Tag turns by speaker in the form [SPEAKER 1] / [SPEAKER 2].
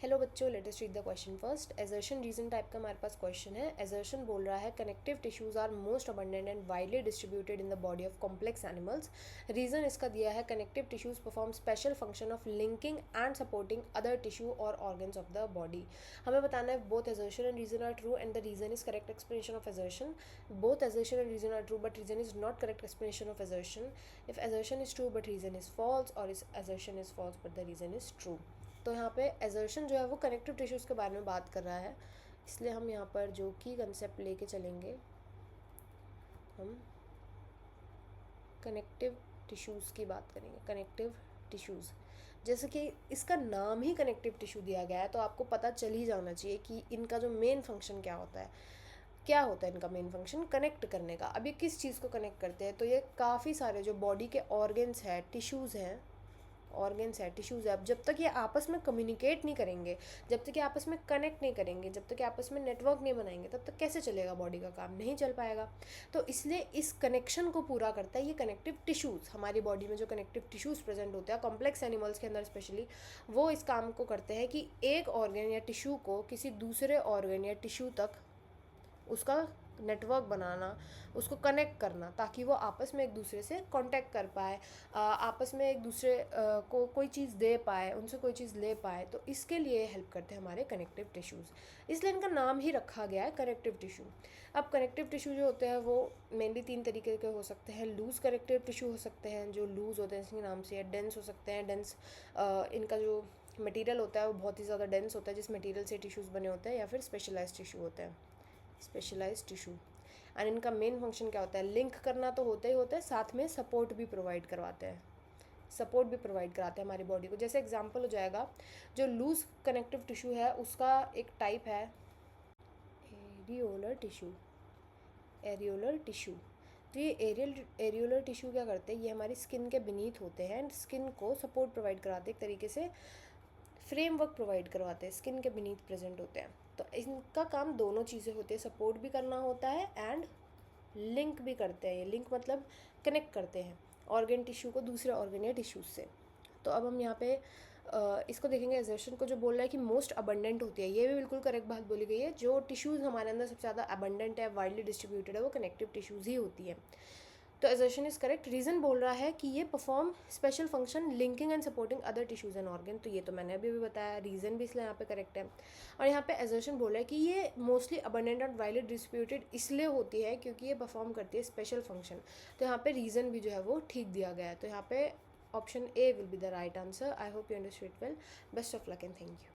[SPEAKER 1] Hello बच्चों, let us read the question first. Assertion reason type का हमारे पास क्वेश्चन है। एजर्शन बोल रहा है connective tissues are most abundant and widely distributed in the body of complex animals. Reason इसका दिया है connective tissues perform special function of linking and supporting other tissue और ऑर्गन्स ऑफ द बॉडी। हमें बताना है both assertion and reason are true and the reason is correct explanation of assertion. Both assertion and reason are true but reason is not correct explanation of assertion. If assertion is true but reason is false or is assertion is false but the reason is true. तो यहाँ पे assertion जो है वो connective tissues के बारे में बात कर रहा है, इसलिए हम यहाँ पर जो की कंसेप्ट लेके चलेंगे, हम कनेक्टिव टिश्यूज़ की बात करेंगे। कनेक्टिव टिश्यूज़, जैसे कि इसका नाम ही कनेक्टिव टिश्यू दिया गया है तो आपको पता चल ही जाना चाहिए कि इनका जो मेन फंक्शन क्या होता है। क्या होता है इनका मेन फंक्शन? कनेक्ट करने का। अब ये किस चीज़ को कनेक्ट करते हैं? तो ये काफ़ी सारे जो बॉडी के ऑर्गन्स हैं, टिश्यूज़ हैं, ऑर्गन्स है, टिश्यूज़ है, अब जब तक ये आपस में कम्युनिकेट नहीं करेंगे, जब तक ये आपस में कनेक्ट नहीं करेंगे, जब तक ये आपस में नेटवर्क नहीं बनाएंगे, तब तक कैसे चलेगा बॉडी का काम? नहीं चल पाएगा। तो इसलिए इस कनेक्शन को पूरा करता है ये कनेक्टिव टिश्यूज़। हमारी बॉडी में जो कनेक्टिव टिश्यूज़ प्रेजेंट होते हैं कॉम्प्लेक्स एनिमल्स के अंदर स्पेशली, वो इस काम को करते हैं कि एक ऑर्गन या टिश्यू को किसी दूसरे ऑर्गन या टिश्यू तक उसका नेटवर्क बनाना, उसको कनेक्ट करना, ताकि वो आपस में एक दूसरे से कांटेक्ट कर पाए, आपस में एक दूसरे को कोई चीज़ दे पाए, उनसे कोई चीज़ ले पाए। तो इसके लिए हेल्प करते हैं हमारे कनेक्टिव टिश्यूज़, इसलिए इनका नाम ही रखा गया है कनेक्टिव टिश्यू। अब कनेक्टिव टिश्यू जो होते हैं वो मेनली 3 तरीके के हो सकते हैं। लूज़ कनेक्टिव टिश्यू हो सकते हैं, जो लूज़ होते हैं इसके नाम से। डेंस हो सकते हैं, डेंस इनका जो मटेरियल होता है वो बहुत ही ज़्यादा डेंस होता है, जिस मटेरियल से टिश्यूज़ बने होते हैं। या फिर स्पेशलाइज्ड टिश्यू होते हैं, स्पेशलाइज्ड टिश्यू। एंड इनका मेन फंक्शन क्या होता है? लिंक करना तो होता ही होता है, साथ में सपोर्ट भी प्रोवाइड करवाते हैं, सपोर्ट भी प्रोवाइड कराते हैं हमारी बॉडी को। जैसे एग्जांपल हो जाएगा, जो लूज कनेक्टिव टिश्यू है उसका एक टाइप है एरियोलर टिश्यू। एरियोलर टिश्यू, तो ये एरियोलर टिश्यू क्या करते हैं? ये हमारी स्किन के बीनीथ होते हैं एंड स्किन को सपोर्ट प्रोवाइड कराते हैं, एक तरीके से फ्रेमवर्क प्रोवाइड करवाते हैं, स्किन के बीनीथ प्रेजेंट होते हैं। तो इनका काम दोनों चीज़ें होती है, सपोर्ट भी करना होता है एंड लिंक भी करते हैं। ये लिंक मतलब कनेक्ट करते हैं ऑर्गन टिश्यू को दूसरे ऑर्गन या टिश्यूज से। तो अब हम यहाँ पे इसको देखेंगे। एजर्शन को जो बोल रहा है कि मोस्ट अबंडेंट होती है, ये भी बिल्कुल करेक्ट बात बोली गई है। जो टिश्यूज़ हमारे अंदर सबसे ज़्यादा अबंडेंट है, वाइडली डिस्ट्रीब्यूटेड है, वो कनेक्टिव टिश्यूज़ ही होती है। तो एजर्शन इज करेक्ट। रीज़न बोल रहा है कि ये perform special function linking and supporting other tissues and organ. तो ये तो मैंने अभी भी बताया, रीज़न भी इसलिए यहाँ पे करेक्ट है। और यहाँ पे एजर्शन बोल रहा है कि ये मोस्टली अबंडेंट और वाइडली डिस्ट्रीब्यूटेड इसलिए होती है क्योंकि ये परफॉर्म करती है स्पेशल फंक्शन। तो यहाँ पे रीज़न भी जो है वो ठीक दिया गया है। तो यहाँ पे option A will be the right answer. I hope you understood well. Best of luck and thank you.